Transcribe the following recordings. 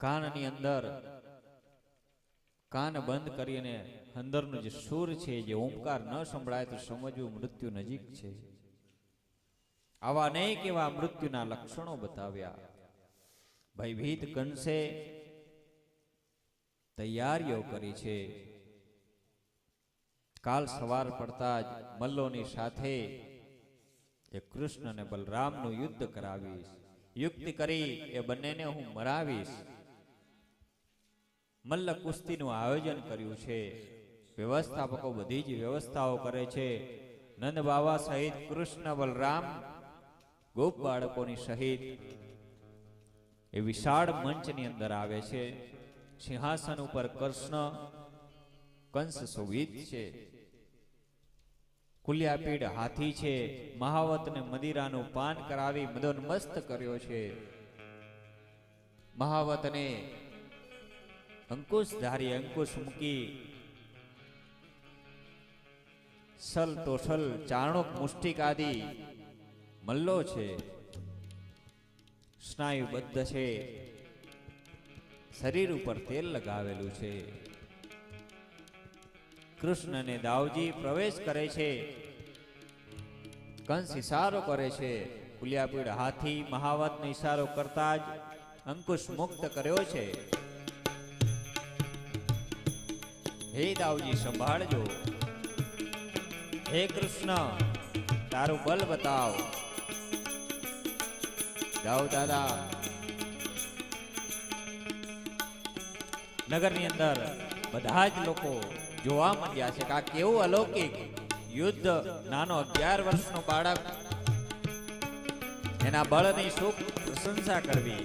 કાનની અંદર કાન બંધ કરીને અંદરનું જે સુર છે, જે ઓમકાર ન સંભળાય તો સમજવું મૃત્યુ નજીક છે. આવા અનેક એવા મૃત્યુના લક્ષણો બતાવ્યા. ભયભીત કંસે તૈયારીઓ કરી છે. કાલ સવાર પડતા જ મલ્લોની સાથે એ કૃષ્ણ અને બલરામનું યુદ્ધ કરાવીશ. યુક્તિ કરી એ બંનેને હું મરાવીશ. મલ્લ કુસ્તીનું આયોજન કર્યું છે. વ્યવસ્થાપકો બધી જ વ્યવસ્થાઓ કરે છે. નંદ બાવા સહિત કૃષ્ણ બલરામ ગોપ બાળકોની સહિત એ વિશાળ મંચની અંદર આવે છે. સિંહાસન ઉપર કૃષ્ણ કંસ શોભિત છે. કુલ્યાપીડ હાથી છે. મહાવતને મદિરાનું પાન કરાવી મદોન્મસ્ત કર્યો છે. મહાવતને અંકુશધારી અંકુશ મૂકી સલ તોસલ ચાણોક મુષ્ટિક આદિ મલ્લો છે. સ્નાયુબદ્ધ છે. શરીર ઉપર તેલ લગાવેલું છે. કૃષ્ણને દાવજી પ્રવેશ કરે છે. કંસ ઇશારો કરે છે. કુલ્યાપીડ હાથી મહાવતનો ઇશારો કરતા જ અંકુશ મુક્ત કર્યો છે. હે દાવજી સંભાળજો. હે કૃષ્ણ તારું બલ બતાવ. દાવ દાદા નગરની અંદર બધા જ લોકો જોવા માંડ્યા છે કે આ કેવું અલૌકિક યુદ્ધ. નાનો 11 વર્ષનો બાળક, એના બળની શું પ્રશંસા કરવી.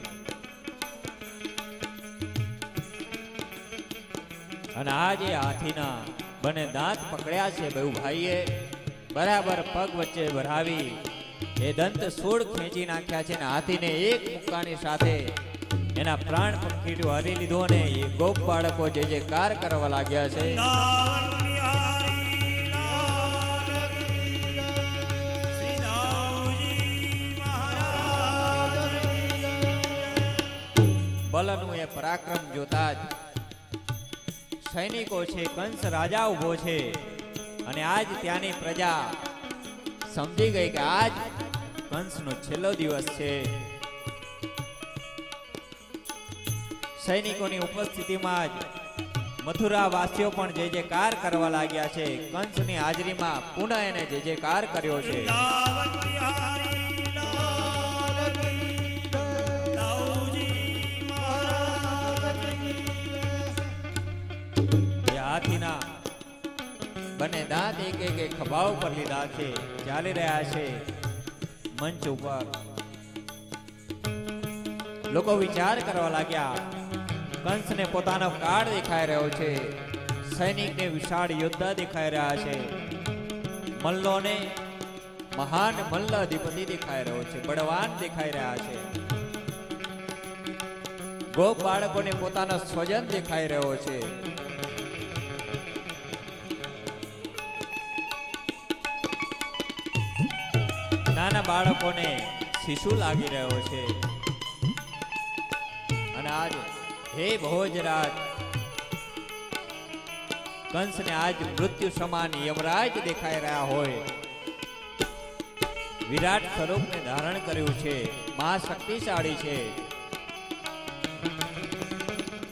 અને આજે હાથીના બંને દાંત પકડ્યા છે. બે ભાઈએ બરાબર પગ વચ્ચે ભરાવી એ દંત સૂળ ખેંચી નાખ્યા છે. અને હાથીને એક મુક્કાની સાથે એના પ્રાણ પંખીડું હરી લીધો ને એ ગોપ બાળકો જે જે કાર કરવા લાગ્યા છે. બલનું એ પરાક્રમ જોતા જ સૈનિકો છે, કંસ રાજા ઉભો છે. અને આજ ત્યાંની પ્રજા સમજી ગઈ કે આજ કંસનો છેલ્લો દિવસ છે. સૈનિકોની ઉપસ્થિતિમાં જ મથુરા વાસીઓ પણ જે જે કાર કરવા લાગ્યા છે. કંસની હાજરીમાં પુનઃ એને જે જે કાર કર્યો છે. હાથીના બંને દાંત એક એક ખભા ઉપર લીધા છે. ચાલી રહ્યા છે મંચ ઉપર. લોકો વિચાર કરવા લાગ્યા. કંસને પોતાનો કાળ દેખાઈ રહ્યો છે. સૈનિકને વિશાળ યોદ્ધા દેખાઈ રહ્યા છે. મલ્લોને મહાન મલ્લ અધિપતિ દેખાઈ રહ્યો છે. બળવાન દેખાઈ રહ્યા છે. ગોપ બાળકોને પોતાનો સ્વજન દેખાઈ રહ્યો છે. નાના બાળકોને શિશુ લાગી રહ્યો છે. અને આજ હે ભોજરાજ, કંસને આજ મૃત્યુ સમાન યમરાજ દેખાઈ રહ્યા હોય. વિરાટ સ્વરૂપને ધારણ કર્યું છે. મહાશક્તિશાળી છે.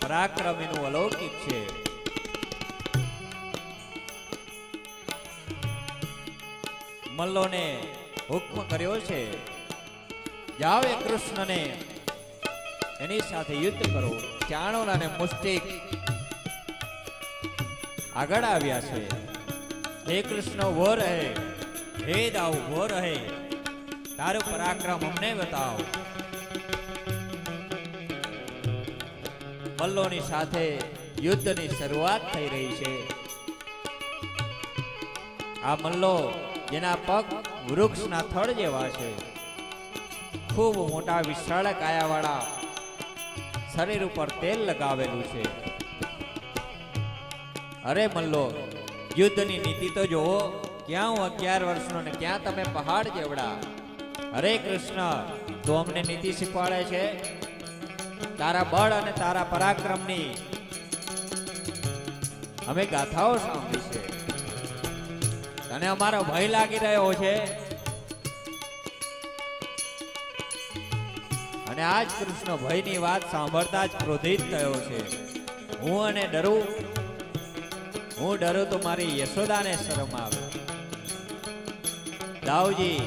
પરાક્રમ એનું અલૌકિક છે. મલ્લોને હુકમ કર્યો છે, જાઓ એ કૃષ્ણને એની સાથે યુદ્ધ કરો. ચાણોલ અને મુષ્ટિક આગળ આવ્યા છે. હે કૃષ્ણ ઉભો રહે. હે દાવ ઉભો રહે. તારું પરાક્રમ અમને બતાવ. મલ્લોની સાથે યુદ્ધની શરૂઆત થઈ રહી છે. આ મલ્લો જેના પગ વૃક્ષના થડ જેવા છે, ખૂબ મોટા વિશાળ કાયાવાળા, શરીર ઉપર તેલ લગાવેલું છે. અરે મલ્લો, યુદ્ધની નીતિ તો જોવો. ક્યાં હું 11 વર્ષનો ને ક્યાં તમે પહાડ જેવડા. અરે કૃષ્ણ, તો અમને નીતિ શીખવાડે છે. તારા બળ અને તારા પરાક્રમની અમે ગાથાઓ સાંભળી છે. તને અમારો ભય લાગી રહ્યો છે અને આજ કૃષ્ણ ભયની વાત સાંભળતા જ ક્રોધિત થયો છે. હું ડરું તો મારી યશોદાને શરમ આવે. દાઉજી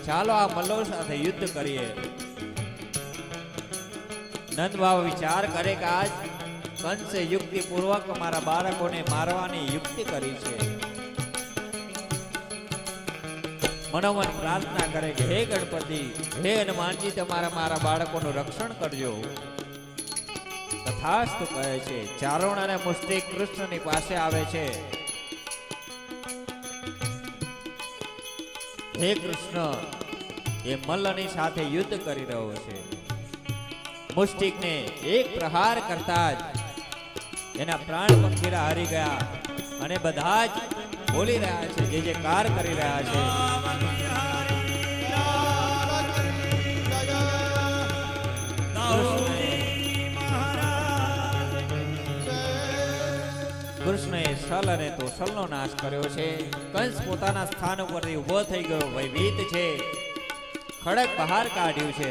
ચાલો આ મલ્લો સાથે યુદ્ધ કરીએ. નંદ બાબા વિચાર કરે કે આજ કંસે યુક્તિપૂર્વક મારા બાળકોને મારવાની યુક્તિ કરી છે. મનોમન પ્રાર્થના કરે કે હે ગણપતિ, હે હનુમાનજી, તમારા મારા બાળકોનું રક્ષણ કરજો. તથાસ્તુ કહે છે. ચારણ અને મુષ્ટિક કૃષ્ણની પાસે આવે છે. હે કૃષ્ણ, એ મલ્લની સાથે યુદ્ધ કરી રહ્યો છે. મુષ્ટિકને એક પ્રહાર કરતા જ એના પ્રાણ પંખીડા હારી ગયા અને બધા જ બોલી રહ્યા છે, જે કાર કરી રહ્યા છે. કૃષ્ણએ સલ અને તોસલનો નાશ કર્યો છે. કંસ પોતાના સ્થાન ઉપરથી ઉભો થઈ ગયો, ભયભીત છે. ખડક બહાર કાઢ્યું છે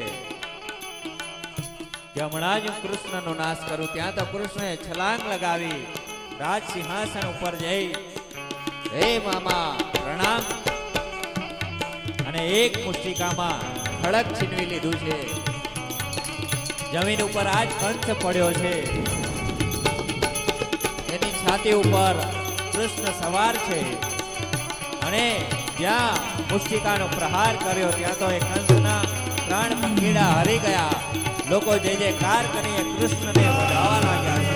કે હમણાં જ કૃષ્ણનો નાશ કરું. ત્યાં તો કૃષ્ણએ છલાંગ લગાવી રાજ સિંહાસન ઉપર જઈ હે મામા પ્રણામ અને એક મુષ્ટિકામાં ખડક છીનવી લીધું છે. જમીન ઉપર આજ કંસ પડ્યો છે. એની છાતી ઉપર કૃષ્ણ સવાર છે અને જ્યાં મુષ્ટિકાનો પ્રહાર કર્યો ત્યાં તો એ કંસના પ્રાણ પંખીડા હરી ગયા. લોકો જે કાર કરીને કૃષ્ણને વધાવવા લાગ્યા છે.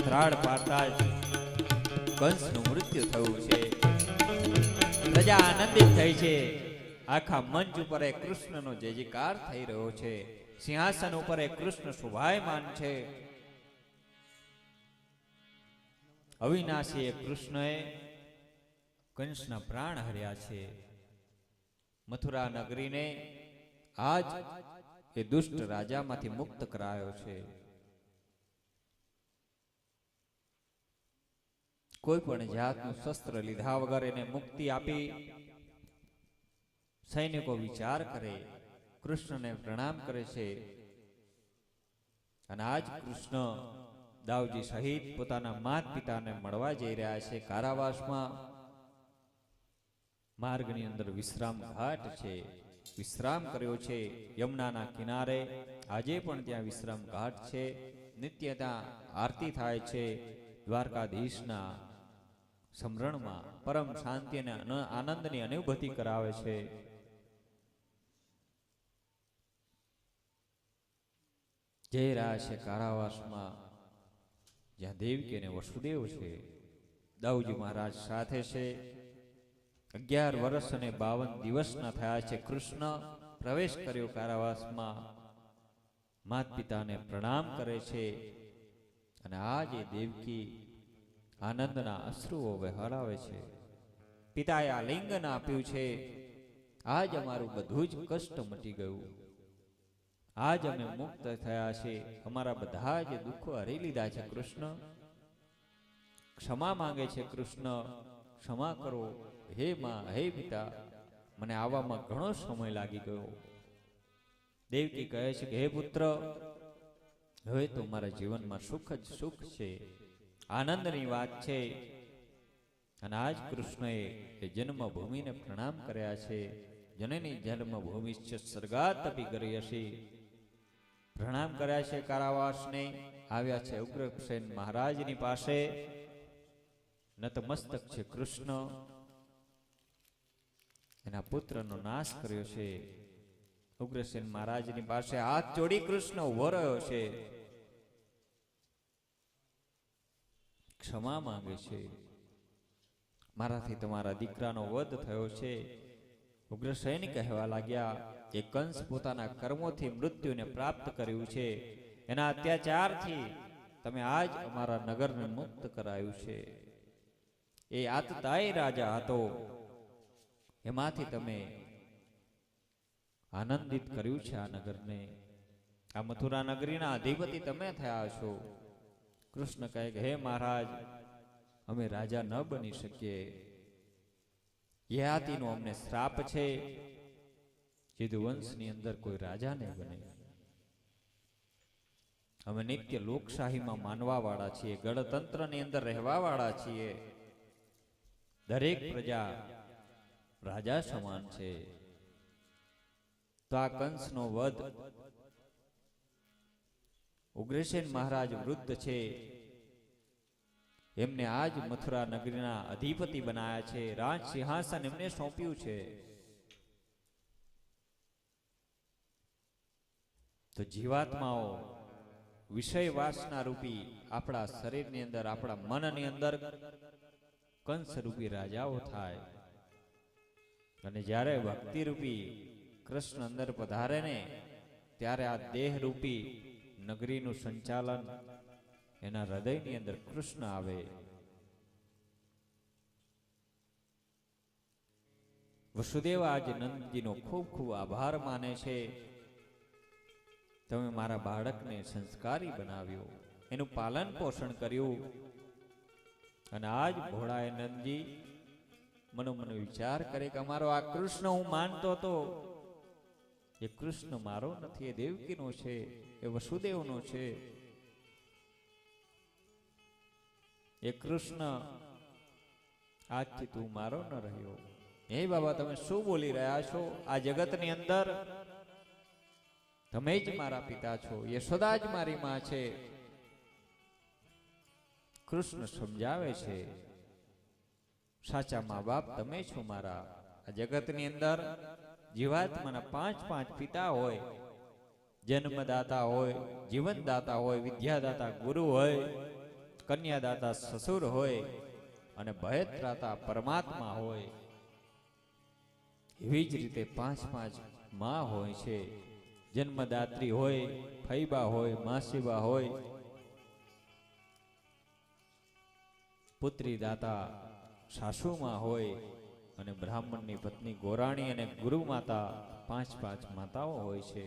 ત્રાડ પાડતા જ કંસનું મૃત્યુ થયું છે. પ્રજા આનંદિત થઈ છે. આખા મંચ ઉપર એ કૃષ્ણનો જયકાર થઈ રહ્યો છે. સિંહાસન ઉપર એ કૃષ્ણ શોભાયમાન છે. અવિનાશી એ કૃષ્ણએ કંસના પ્રાણ હર્યા છે. મથુરા નગરીને આજ એ દુષ્ટ રાજામાંથી મુક્ત કરાયો છે. કોઈ પણ જાતનું શસ્ત્ર લીધા વગર એને મુક્તિ આપી. સૈનિકો વિચાર કરે, કૃષ્ણને પ્રણામ કરે છે અને આજ કૃષ્ણ દાઉજી સહિત પોતાના માત પિતાને મળવા જઈ રહ્યા છે. કારાવાસમાં માર્ગની અંદર વિશ્રામ ઘાટ છે. વિશ્રામ કર્યો છે યમુનાના કિનારે. આજે પણ ત્યાં વિશ્રામ ઘાટ છે. નિત્ય ત્યાં આરતી થાય છે. દ્વારકાધીશના સમરણમાં પરમ શાંતિ અને આનંદની અનુભૂતિ કરાવે છે. જય રહ્યા છે કારાવાસમાં, જ્યાં દેવકી અને વસુદેવ છે. દાઉજી મહારાજ સાથે છે. 11 વર્ષ અને 52 દિવસના થયા છે. કૃષ્ણ પ્રવેશ કર્યો કારાવાસમાં. માત પિતાને પ્રણામ કરે છે અને આજે દેવકી આનંદના અશ્રુઓ વહાવે છે. પિતાએ આલિંગન આપ્યું છે. આજ અમારું બધું જ કષ્ટ મટી ગયું. આજ અમે મુક્ત થયા છે. અમારા બધા જ દુઃખો હરી લીધા છે. કૃષ્ણ ક્ષમા માંગે છે. કૃષ્ણ ક્ષમા કરો હે માં, હે પિતા, મને આવવામાં ઘણો સમય લાગી ગયો. દેવકી કહે છે કે હે પુત્ર, હવે તો મારા જીવનમાં સુખ જ સુખ છે, આનંદની વાત છે. અને આજ કૃષ્ણએ એ જન્મભૂમિને પ્રણામ કર્યા છે. જનની જન્મભૂમિ સ્વર્ગાતપી ગરીયસી. પ્રણામ કર્યા છે. કારાવાસને આવ્યા છે ઉગ્રસેન મહારાજની પાસે. નતમસ્તક છે કૃષ્ણ. એના પુત્રનો નાશ કર્યો છે. ઉગ્રસેન મહારાજની પાસે હાથ જોડી કૃષ્ણ ઉભો રહ્યો છે. ક્ષમા માંગે છે. મારાથી તમારા દીકરાનો વધ થયો છે. ઉગ્રસેન કહેવા લાગ્યા કે કંસ પોતાના કર્મોથી મૃત્યુને પ્રાપ્ત કર્યું છે. એના અત્યાચારથી તમે આજ અમારા નગરને મુક્ત કરાયું છે. એ આતતાય રાજા હતો, એમાંથી તમે આનંદિત કર્યું છે આ નગરને. આ મથુરા નગરીના અધિપતિ તમે થયા છો. કૃષ્ણ કહે કે હે મહારાજ, અમે રાજા ન બની શકીએ. યયાતિનો અમને શ્રાપ છે. યદુવંશની અંદર કોઈ રાજા નહીં બને. અમે નિત્ય લોકશાહીમાં માનવા વાળા છીએ, ગણતંત્રની અંદર રહેવા વાળા છીએ. દરેક પ્રજા રાજા સમાન છે. તો આ કંસનો વધ, ઉગ્રસેન મહારાજ વૃદ્ધ છે, એમને આજ મથુરા નગરીના અધિપતિ બનાયા છે. રાજ સિંહાસન એમને સોંપ્યું છે. તો જીવાત્માઓ વિષય વાસના રૂપી આપણા શરીરની અંદર, આપણા મનની અંદર કંસ રૂપી રાજાઓ થાય. અને જ્યારે ભક્તિ રૂપી કૃષ્ણ અંદર પધારે ને, ત્યારે આ દેહ રૂપી નગરીનું સંચાલન એના હૃદયની અંદર કૃષ્ણ આવે. વસુદેવ આજે નંદજીનો ખૂબ ખૂબ આભાર માને છે. તમે મારા બાળકને સંસ્કારી બનાવ્યો, એનું પાલન પોષણ કર્યું. અને આજ ભોળાએ નંદજી મનોમન વિચાર કરે કે અમારો આ કૃષ્ણ હું માનતો હતો, એ કૃષ્ણ મારો નથી, એ દેવકીનો છે, એ વસુદેવનો છે. એ કૃષ્ણ આજથી તું મારો ન રહ્યો. હે બાબા, તમે શું બોલી રહ્યા છો? આ જગતની અંદર તમે જ મારા પિતા છો, યશોદા જ મારી માં છે. કૃષ્ણ સમજાવે છે, સાચા મા બાપ તમે છો મારા. આ જગતની અંદર જીવાત્માના 5 પિતા હોય. જન્મદાતા હોય, જીવનદાતા હોય, વિદ્યાદાતા ગુરુ હોય, કન્યાદાતા સસુર હોય, અને ભયત્રાતા પરમાત્મા હોય. એવી જ રીતે 5 માં હોય છે. જન્મદાત્રી હોય, ફૈબા હોય, માસીબા હોય, પુત્રી દાતા સાસુમાં હોય, અને બ્રાહ્મણની પત્ની ગોરાણી અને ગુરુ માતા 5 માતાઓ હોય છે.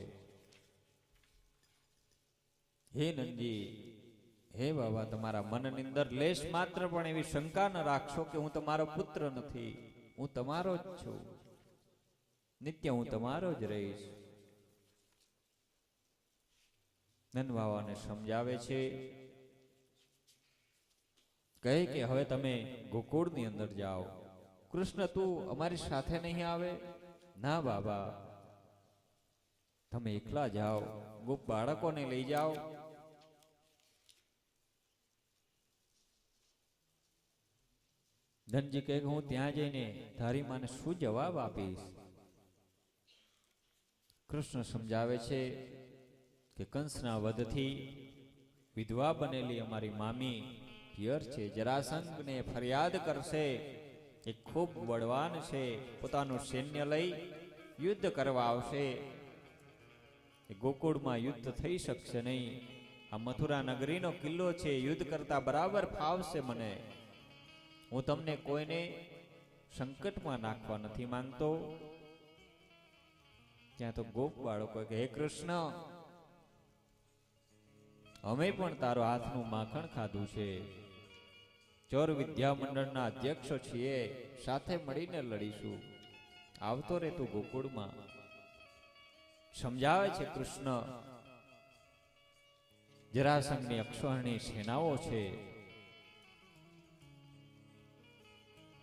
હે નંદજી, હે બાબા, તમારા મનની અંદર લેશ માત્ર પણ એવી શંકા ન રાખશો કે હું તમારો પુત્ર નથી. હું તમારો જ છું. નિત્ય હું તમારો જ રહીશ. નંદ બાવાને સમજાવે છે, કહે કે હવે તમે ગોકુળની અંદર જાઓ. કૃષ્ણ તું અમારી સાથે નહીં આવે? ના બાબા, તમે એકલા જાઓ, ગોપ બાળકોને લઈ જાઓ. ધનજી કહે હું ત્યાં જઈને તારી માને શું જવાબ આપીશ? કૃષ્ણ સમજાવે છે કે કંસના વધથી વિધવા બનેલી અમારી મામી પિયર છે, જરાસંઘને ફરિયાદ કરશે. એ ખૂબ બળવાન છે, પોતાનું સૈન્ય લઈ યુદ્ધ કરવા આવશે. એ ગોકુળમાં યુદ્ધ થઈ શકશે નહીં. આ મથુરા નગરીનો કિલ્લો છે, યુદ્ધ કરતા બરાબર ફાવશે મને. હું તમને કોઈને સંકટમાં નાખવા નથી માંગતો. ત્યાં તો ગોપ બાળકો કે હે કૃષ્ણ, અમે પણ તારો હાથનું માખણ ખાધું છે, ચોર વિદ્યા મંડળના અધ્યક્ષો છીએ, સાથે મળીને લડીશું. આવતો રે તું ગોકુળમાં. સમજાવે છે કૃષ્ણ, જરાસંઘની અક્ષોહિણી સેનાઓ છે.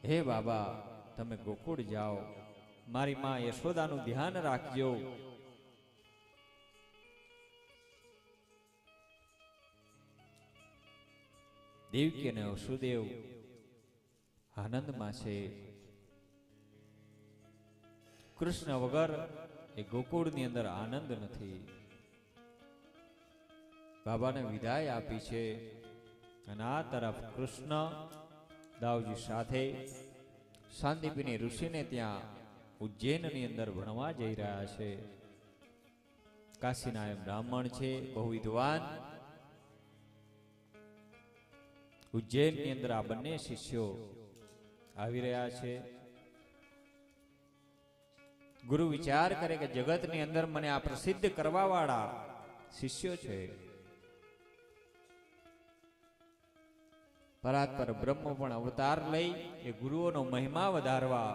હે બાબા, તમે ગોકુળ જાઓ, મારી માં યશોદાનું ધ્યાન રાખજો. દેવકી અને વસુદેવ આનંદમાં છે. કૃષ્ણ વગર એ ગોકુળની અંદર આનંદ નથી. બાબાને વિદાય આપી છે અને આ તરફ કૃષ્ણ દાવજી સાથે સાંદીપની ઋષિને ત્યાં ઉજ્જૈનની અંદર ભણવા જઈ રહ્યા છે. કાશીના એ બ્રાહ્મણ છે, બહુ વિદ્વાન. ઉજ્જૈનની અંદર આ બંને શિષ્યો આવી રહ્યા છે. ગુરુ વિચાર કરે કે જગતની અંદર મને આ પ્રસિદ્ધ કરવા વાળા શિષ્યો છે. પરાત્પર બ્રહ્મ પણ અવતાર લઈ એ ગુરુઓનો મહિમા વધારવા,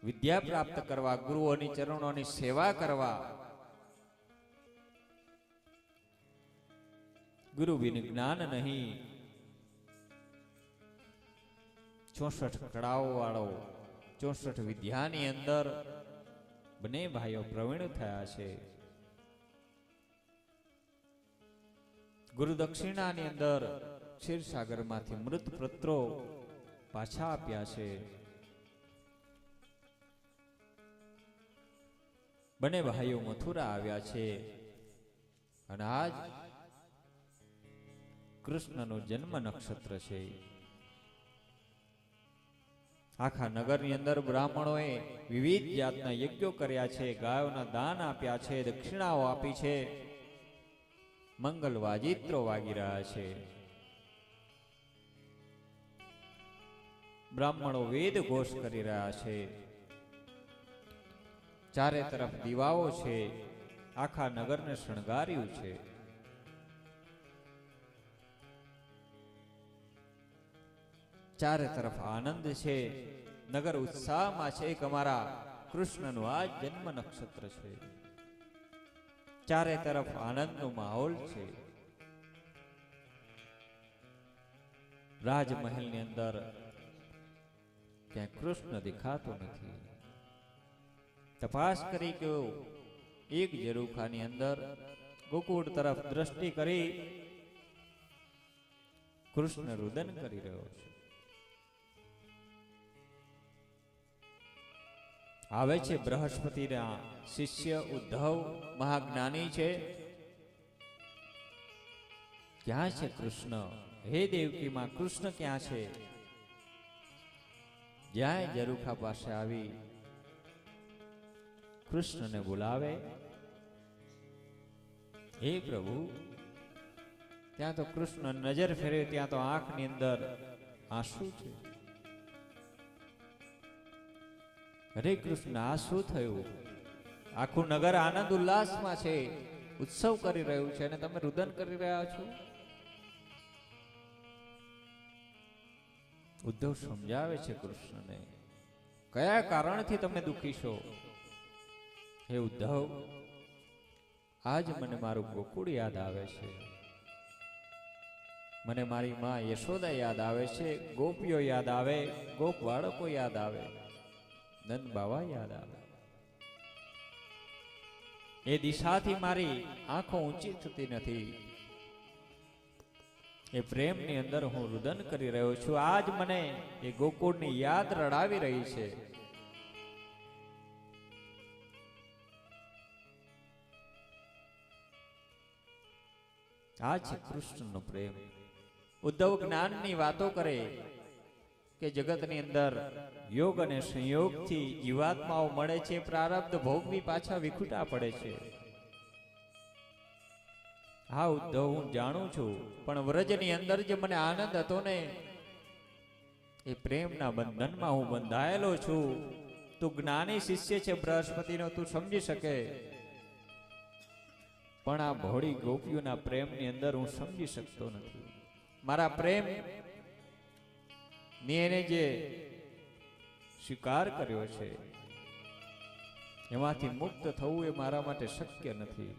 વિદ્યા પ્રાપ્ત કરવા, ગુરુઓની ચરણોની સેવા કરવા, ગુરુ વિન જ્ઞાન નહીં, 64 કળાઓ વાળો 64 વિદ્યાની અંદર બંને ભાઈઓ પ્રવીણ થયા છે. ગુરુ દક્ષિણાની અંદર ક્ષીરસાગરમાંથી મૃત પત્રો પાછા આપ્યા છે. બંને ભાઈઓ મથુરા આવ્યા છે અને આજ કૃષ્ણનો જન્મ નક્ષત્ર છે. આખા નગરની અંદર બ્રાહ્મણોએ વિવિધ જાતના યજ્ઞો કર્યા છે, ગાયોના દાન આપ્યા છે, દક્ષિણાઓ આપી છે, મંગલ વાજિત્રો વાગી રહ્યા છે. બ્રાહ્મણો વેદ ઘોષ કરી રહ્યા છે. ચારે તરફ દીવાઓ છે, આખા નગરને શણગાર્યું છે. ચારે તરફ આનંદ છે, નગર ઉત્સાહમાં છે કે અમારા કૃષ્ણનું આ જન્મ નક્ષત્ર છે. ચારે તરફ આનંદનો માહોલ છે. રાજમહેલની અંદર ક્યાંય કૃષ્ણ દેખાતો નથી. તપાસ કરી કે એક ઝરૂખાની અંદર ગોકુળ તરફ દ્રષ્ટિ કરી કૃષ્ણ રુદન કરી રહ્યો છે. આવે છે બૃહસ્પતિના શિષ્ય ઉદ્ધવ, મહાજ્ઞાની છે. ક્યાં છે કૃષ્ણ? હે દેવકી માં, કૃષ્ણ ક્યાં છે? જ્યાં ઝરૂખા પાસે આવી કૃષ્ણને બોલાવે, હે પ્રભુ. ત્યાં તો કૃષ્ણ નજર ફેરવે, ત્યાં તો આંખની અંદર આંસુ છે. હરે કૃષ્ણ, આ શું થયું? આખું નગર આનંદ ઉલ્લાસમાં છે, ઉત્સવ કરી રહ્યું છે અને તમે રુદન કરી રહ્યા છો. ઉદ્ધવ સમજાવે છે કૃષ્ણને, કયા કારણથી તમે દુઃખી છો? હે ઉદ્ધવ, આજ મને મારું ગોકુળ યાદ આવે છે, મને મારી માં યશોદા યાદ આવે છે, ગોપીઓ યાદ આવે, ગોપ બાળકો યાદ આવે, નંદ બાવા યાદ આવે. એ દિશાથી મારી આંખો ઊંચી થતી નથી. એ પ્રેમની અંદર હું રુદન કરી રહ્યો છું. આજ મને એ ગોકુળની યાદ રડાવી રહી છે. આ છે કૃષ્ણનો પ્રેમ. ઉદ્ધવ જ્ઞાનની વાતો કરે કે જગતની અંદર યોગ અને સંયોગથી જીવાત્માઓ મળે છે, પ્રારબ્ધ ભોગવી પાછા વિખૂટા પડે છે. હા ઉદ્ધવ, હું જાણું છું, પણ વ્રજની અંદર જે મને આનંદ હતો ને, એ પ્રેમના બંધનમાં હું બંધાયેલો છું. તું જ્ઞાની શિષ્ય છે બૃહસ્પતિનો, તું સમજી શકે, પણ આ ભોળી ગોપીઓના પ્રેમની અંદર હું સમજી શકતો નથી. મારા પ્રેમ ને એને જે સ્વીકાર કર્યો છે એમાંથી મુક્ત થવું એ મારા માટે શક્ય નથી.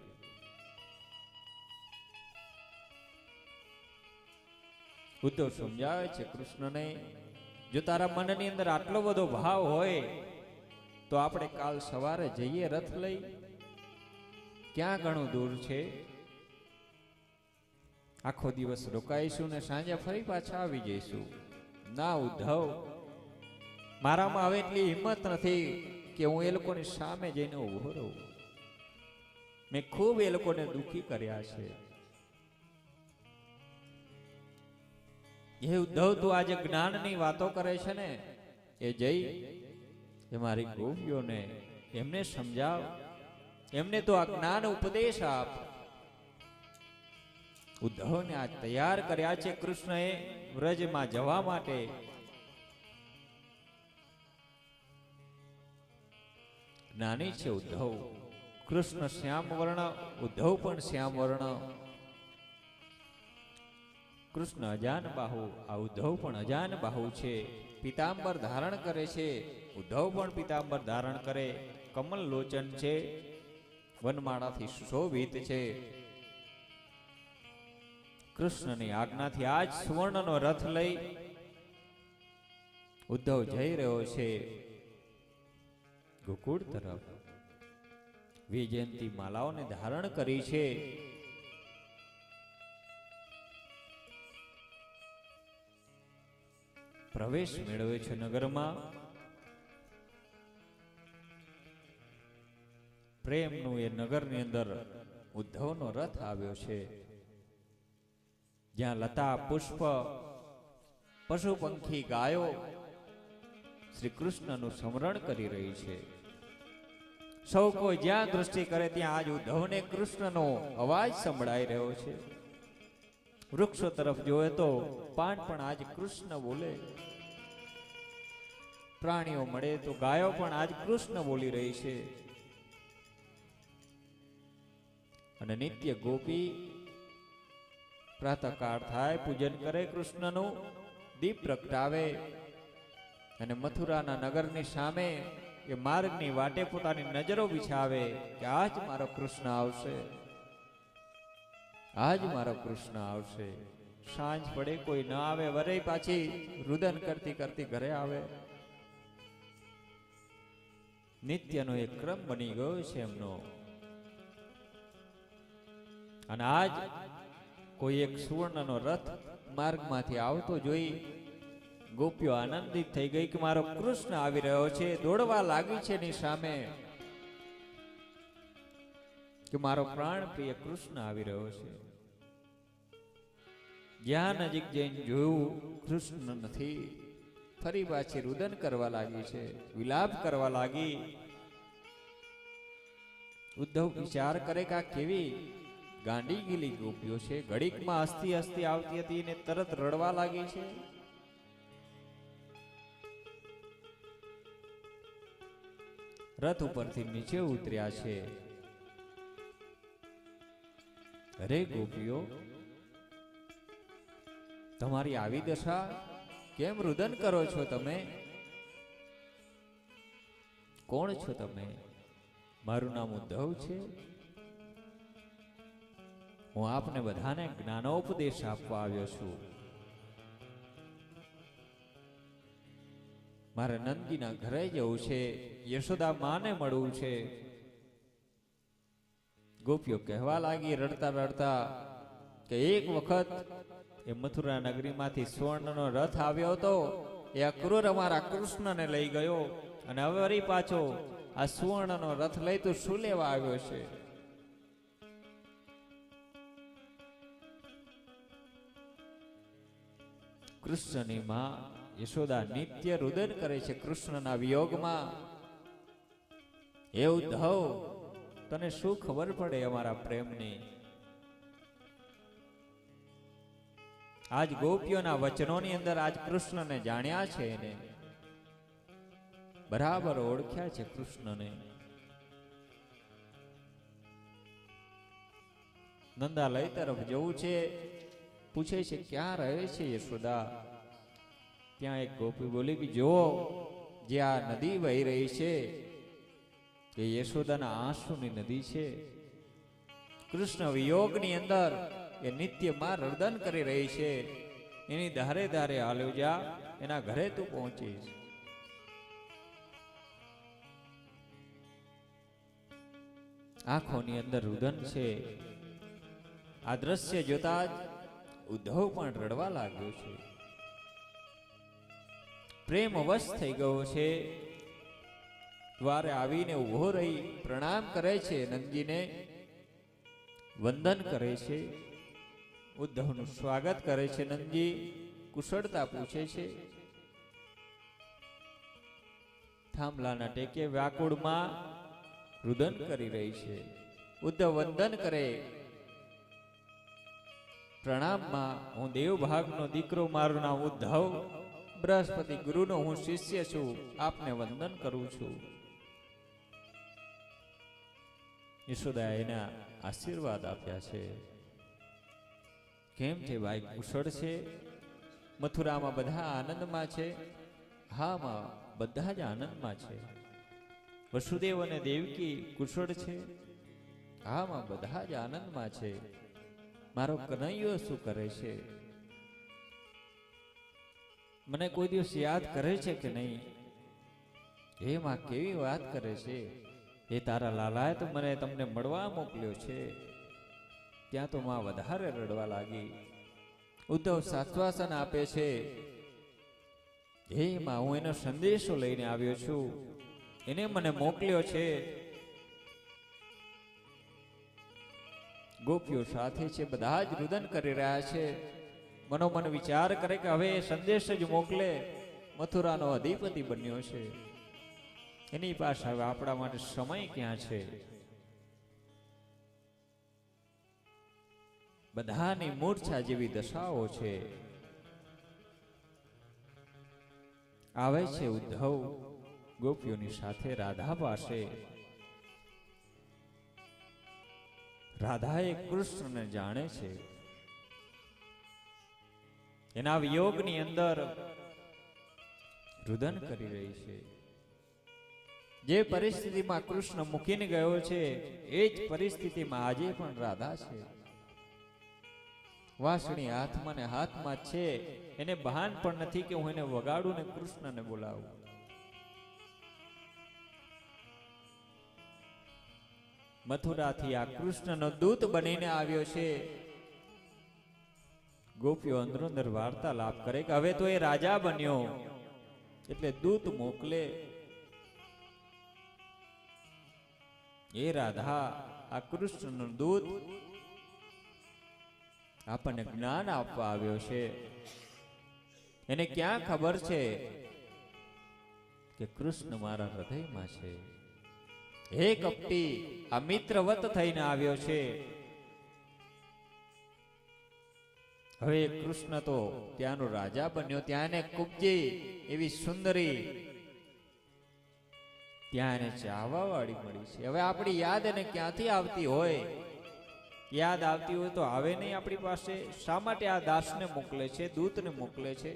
ઉદ્ધવ સમજાવે છે કૃષ્ણને, જો તારા મનની અંદર આટલો બધો ભાવ હોય તો આપણે કાલ સવારે જઈએ રથ લઈ. ક્યાં ઘણું દૂર છે, આખો દિવસ રોકાઈશું ને સાંજે ફરી પાછા આવી જઈશું. ના ઉદ્ધવ, મારામાં હવે એટલી હિંમત નથી કે હું એ લોકોની સામે જઈને ઉભો રહું. મેં ખૂબ એ લોકોને દુઃખી કર્યા છે. એ ઉદ્ધવ, તું આજે જ્ઞાનની વાતો કરે છે ને, એ જઈ એ મારી ગોપીઓને એમને સમજાવ, એમને તો આ જ્ઞાન ઉપદેશ આપ. ઉદ્ધવને આજ તૈયાર કર્યા છે કૃષ્ણએ વ્રજમાં જવા માટે. જ્ઞાની છે ઉદ્ધવ. કૃષ્ણ શ્યામ વર્ણ, ઉદ્ધવ પણ શ્યામ વર્ણ. કૃષ્ણ અજાન બાહુ, આ ઉદ્ધવ પણ અજાન બાહુ છે. પીતાંબર ધારણ કરે છે, ઉદ્ધવ પણ પીતાંબર ધારણ કરે. કમલ લોચન છે, વનમાળાથી સુશોભિત છે. કૃષ્ણની આજ્ઞાથી આજ સુવર્ણનો રથ લઈ ઉદ્ધવ જઈ રહ્યો છે ગોકુળ તરફ. વૈજયંતી માલાઓને ધારણ કરી છે. પ્રવેશ મેળવે છે નગરમાં. પ્રેમનું એ નગરની અંદર ઉદ્ધવનો રથ આવ્યો છે, જ્યાં લતા પુષ્પ પશુ પંખી ગાયો શ્રી કૃષ્ણનું સ્મરણ કરી રહી છે. સૌ કોઈ જ્યાં દૃષ્ટિ કરે ત્યાં આજ ઉદ્ધવને કૃષ્ણનો અવાજ સંભળાઈ રહ્યો છે. વૃક્ષો તરફ જોયે તો પાન પણ આજ કૃષ્ણ બોલે. પ્રાણીઓ મળે તો ગાયો પણ આજ કૃષ્ણ બોલી રહી છે. અને નિત્ય ગોપી પ્રાતઃકાળ થાય, પૂજન કરે કૃષ્ણનું, દીપ પ્રગટાવે અને મથુરાના નગરની સામે એ માર્ગની વાટે પોતાની નજરો વિછાવે કે આજ મારો કૃષ્ણ આવશે, આજ મારો કૃષ્ણ આવશે. સાંજ પડે કોઈ ન આવે, વરે પાછી રુદન કરતી કરતી ઘરે આવે. નિત્યનો એક ક્રમ બની ગયો છે એમનો. અને આજ કોઈ એક સુવર્ણનો રથ માર્ગમાંથી આવતો જોઈ ગોપીઓ આનંદિત થઈ ગઈ કે મારો કૃષ્ણ આવી રહ્યો છે. દોડવા લાગી છે એની સામે કે મારો પ્રાણ પ્રિય કૃષ્ણ આવી રહ્યો છે. જ્યાં નજીક જઈને જોયું કૃષ્ણ નથી, ફરી પાછી રુદન કરવા લાગી છે, વિલાપ કરવા લાગી. ઉદ્ધવ વિચાર કરે કે આ કેવી ગાંડી ગયેલી ગોપીઓ છે. ઘડીકમાં હસતી હસતી આવતી હતી ને તરત રડવા લાગી છે. રથ ઉપરથી નીચે ઉતર્યા છે. અરે ગોપીઓ, તમારી આવી દશા, કેમ રુદન કરો છો તમે? કોણ છો તમે? મારું નામ ઉદ્ધવ છે. હું આપને બધાને જ્ઞાનોપદેશ આપવા આવ્યો છું. મારે નંદજીના ઘરે જવું છે, યશોદા માને મળવું છે. ગોપીઓ કહેવા લાગી રડતા રડતા કે એક વખત એ મથુરા નગરીમાંથી સ્વર્ણનો રથ આવ્યો હતો, એ અક્રૂર અમારા કૃષ્ણને લઈ ગયો, અને હવે વળી પાછો આ સુવર્ણનો રથ લઈ તો શું લેવા આવ્યો છે? કૃષ્ણની માં યશોદા નિત્ય રુદન કરે છે કૃષ્ણના વિયોગમાં. હે ઉદ્ધવ, તને શું ખબર પડે અમારા પ્રેમની? આજ ગોપીઓના વચનોની અંદર આજ કૃષ્ણને જાણ્યા છે, એને બરાબર ઓળખ્યા છે કૃષ્ણને. નંદાલય તરફ જવું છે, પૂછે છે ક્યાં રહે છે યશોદા? ત્યાં એક ગોપી બોલી કે જો જે આ નદી વહી રહી છે એ યશોદાના આંસુની નદી છે. કૃષ્ણ વિયોગની અંદર એ નિત્યમાં રુદન કરી રહી છે. એની ધારે ધારે હાલ્યો જા, એના ઘરે તું પહોંચીશ. આંખોની અંદર રુદન છે. આ દ્રશ્ય જોતા જ ઉદ્ધવ પણ રડવા લાગ્યો છે. પ્રેમ અવશ થઈ ગયો છે. દ્વારે આવીને ઉભો રહી પ્રણામ કરે છે, નંદજીને વંદન કરે છે, ઉદ્ધવનું સ્વાગત કરે છે. નંદજી કુશળતા પૂછે છે. થાંભલાના ટેકે વ્યાકુળમાં રુદન કરી રહી છે. ઉદ્ધવ વંદન કરે પ્રણામમાં હું દેવભાગનો દીકરો, મારું નામ ઉદ્ધવ, બૃહસ્પતિ ગુરુનો હું શિષ્ય છું, આપને વંદન કરું છું. યશોદા એના આશીર્વાદ આપ્યા છે. કેમ છે ભાઈ, કુશળ છે? મથુરામાં બધા આનંદમાં છે? હા માં, બધા જ આનંદમાં છે. વસુદેવ અને દેવકી કુશળ છે? હા માં, બધા જ આનંદમાં છે. મારો કનૈયો શું કરે છે? મને કોઈ દિવસ યાદ કરે છે કે નહીં? હે માં, કેવી વાત કરે છે! એ તારા લાલાએ તો મને તમને મળવા મોકલ્યો છે. ત્યાં તો માં વધારે રડવા લાગી. ઉદ્ધવ સાશ્વાસન આપે છે, હે માં, હું એનો સંદેશો લઈને આવ્યો છું, એને મને મોકલ્યો છે. ગોપીઓ સાથે છે, બધા જ રુદન કરી રહ્યા છે. મનોમન વિચાર કરે કે હવે સંદેશ જ મોકલે. મથુરાનો અધિપતિ બન્યો છે, એની પાસે હવે આપણા માટે સમય ક્યાં છે? બધાની મૂર્છા જેવી દશાઓ છે. આવે છે ઉદ્ધવ ગોપીઓની સાથે રાધા પાસે. રાધાએ કૃષ્ણને જાણે છે. એના વિયોગની અંદર રુદન કરી રહી છે. જે પરિસ્થિતિમાં કૃષ્ણ મૂકીને ગયો છે, એ જ પરિસ્થિતિમાં આજે પણ રાધા છે. વાંસળી હાથમાં ને હાથમાં છે. એને ભાન પણ નથી કે હું એને વગાડું ને કૃષ્ણને બોલાવું. મથુરાથી આ કૃષ્ણનો દૂત બનીને આવ્યો છે. ગોપીઓ અંદરો અંદર વાર્તાલાપ કરે કે હવે તો એ રાજા બન્યો, એટલે દૂત મોકલે. એ રાધા, આ કૃષ્ણનો દૂત આપણને જ્ઞાન આપવા આવ્યો છે. એને ક્યાં ખબર છે કે કૃષ્ણ મારા હૃદયમાં છે? હે કપટી, આ મિત્રવત થઈને આવ્યો છે. હવે કૃષ્ણ તો ત્યાંનો રાજા બન્યો. ત્યાં એને કુબજી એવી સુંદરી, ત્યાં એને ચાહવા વાળી મળી છે. હવે આપણી યાદ એને ક્યાંથી આવતી હોય? યાદ આવતી હોય તો આવે નહીં આપણી પાસે. શા માટે આ દાસને મોકલે છે, દૂતને મોકલે છે?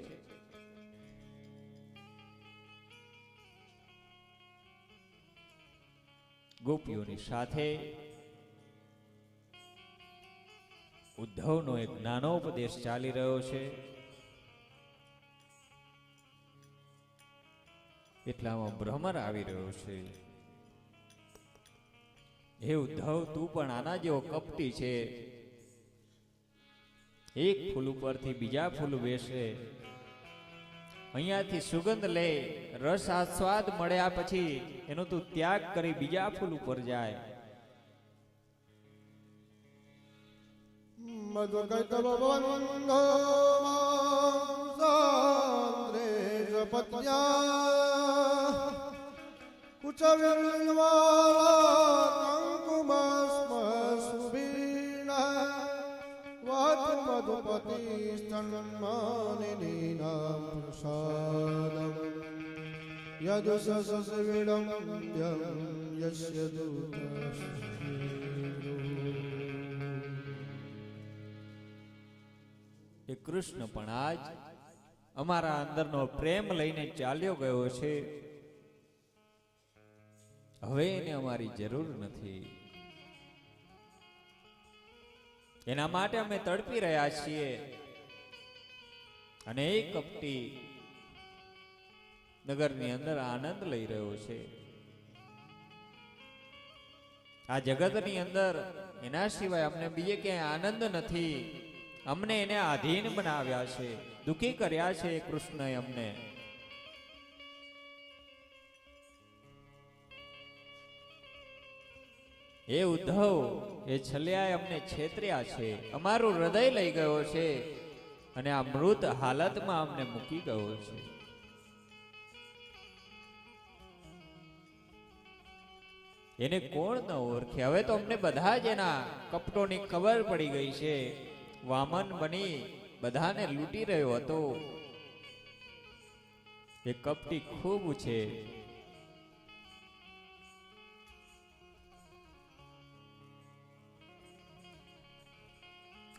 ગોપીઓની સાથે ઉદ્ધવનો એક નાનો ઉપદેશ ચાલી રહ્યો છે. એટલામાં ભ્રમર આવી રહ્યો છે. હે ઉદ્ધવ, તું પણ આના જેવો કપટી છે. એક ફૂલ ઉપરથી બીજા ફૂલ બેસે, અહીંયાથી સુગંધ લે, રસ આસ્વાદ મળ્યા પછી એનો તું ત્યાગ કરી બીજા ફૂલ ઉપર જાય. એ કૃષ્ણ પણ આજ અમારા અંદરનો પ્રેમ લઈને ચાલ્યો ગયો છે. હવે એને અમારી જરૂર નથી. એના માટે અમે તડપી રહ્યા છીએ. અને એક કપટી નગરની અંદર આનંદ લઈ રહ્યો છે. આ જગતની અંદર એના સિવાય અમને બીજે ક્યાંય આનંદ નથી. અમને એને આધીન બનાવ્યા છે, દુખી કર્યા છે કૃષ્ણએ અમને. એ ઉદ્ધવ, એ છલ્યાએ અમને છેતર્યા છે, અમારું હૃદય લઈ ગયો છે અને આ મૃત હાલતમાં અમને મૂકી ગયો છે. એને કોણ ન ઓળખે? હવે તો અમને બધા જ એના કપટોની ખબર પડી ગઈ છે. વામન બની બધાને લૂંટી રહ્યો હતો. એ કપટી ખૂબ છે.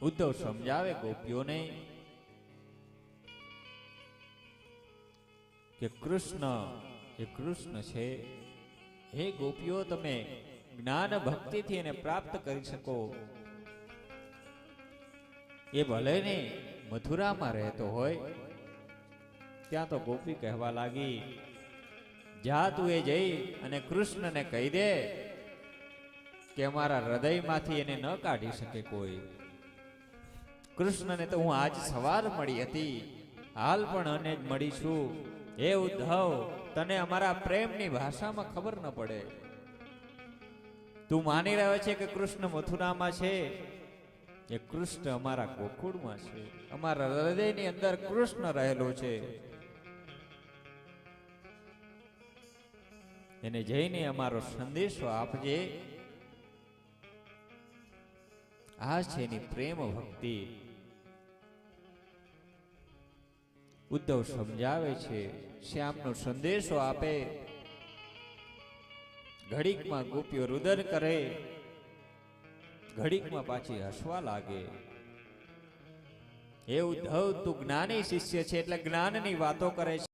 ઉદ્ધવ સમજાવે ગોપીઓને કે કૃષ્ણ એ કૃષ્ણ છે. હે ગોપીઓ, તમે જ્ઞાન ભક્તિથી એને પ્રાપ્ત કરી શકો. એ ભલે ને મથુરામાં રહેતો હોય. ત્યાં તો ગોપી કહેવા લાગી, જા તું એ જઈ અને કૃષ્ણને કહી દે કે અમારા હૃદયમાંથી એને ન કાઢી શકે કોઈ. કૃષ્ણને તો હું આજ સવાર મળી હતી, હાલ પણ અને જ મળી છું. હે ઉદ્ધવ, તને અમારા પ્રેમની ભાષામાં ખબર ન પડે. તું માની રહ્યો છે કે કૃષ્ણ મથુરામાં છે. એ કૃષ્ણ અમારા ગોકુળમાં છે. અમારા હૃદયની અંદર કૃષ્ણ રહેલો છે. એને જઈને અમારો સંદેશો આપજે. આ છે એની પ્રેમ ભક્તિ. ઉદ્ધવ સમજાવે છે, શ્યામનો સંદેશો આપે. ઘડીકમાં ગોપીઓ રુદન કરે, ઘડીકમાં પાછી હસવા લાગે. એ ઉદ્ધવ, તું જ્ઞાની શિષ્ય છે એટલે જ્ઞાનની વાતો કરે છે.